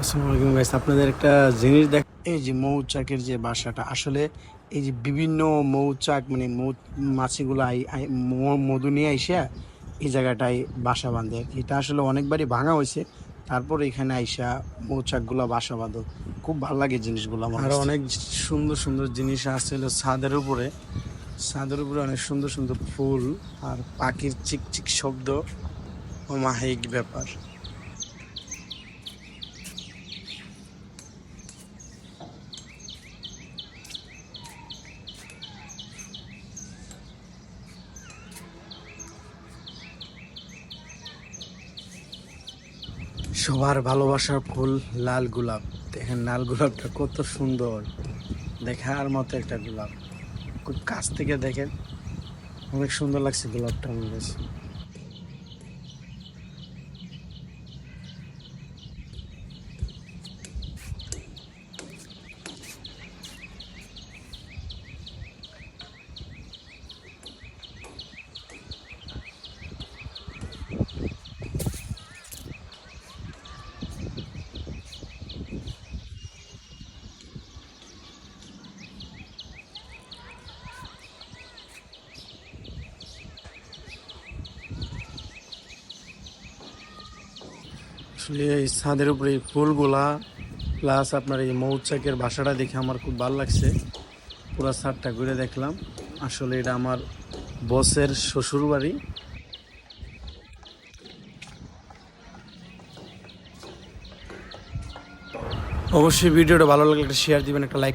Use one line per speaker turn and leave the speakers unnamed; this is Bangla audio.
আসসালামু আলাইকুম গাইস, আপনাদের একটা জিনিস দেখ। এই যে মৌচাকের যে বাসাটা, আসলে এই যে বিভিন্ন মৌচাক মানে মাছিগুলো মধু নিয়ে আইসা এই জায়গাটায় বাসা বাঁধে। এটা আসলে অনেকবারই ভাঙা হয়েছে, তারপর এখানে আইসা মৌচাকগুলো বাসা বাঁধে। খুব ভালো লাগে জিনিসগুলো আমার। আরো অনেক সুন্দর সুন্দর জিনিস আছে হলো ছাদের উপরে। ছাদের উপরে অনেক সুন্দর সুন্দর ফুল আর পাখির চিকচিক শব্দ, অমায়িক ব্যাপার। সবার ভালোবাসার ফুল লাল গোলাপ। দেখেন লাল গোলাপটা কত সুন্দর, দেখার মতো একটা গোলাপ। খুব কাছ থেকে দেখেন, অনেক সুন্দর লাগছে গোলাপটা আমার কাছে। আসলে এই ছাদের উপরে এই ফুলগুলা প্লাস আপনার এই মৌচাকের বাসাটা দেখে আমার খুব ভালো লাগছে। পুরো ছাদটা ঘুরে দেখলাম। আসলে এটা আমার বসের শ্বশুর বাড়ি। অবশ্যই ভিডিওটা ভালো লাগলে একটা শেয়ার দিবেন, একটা লাইক।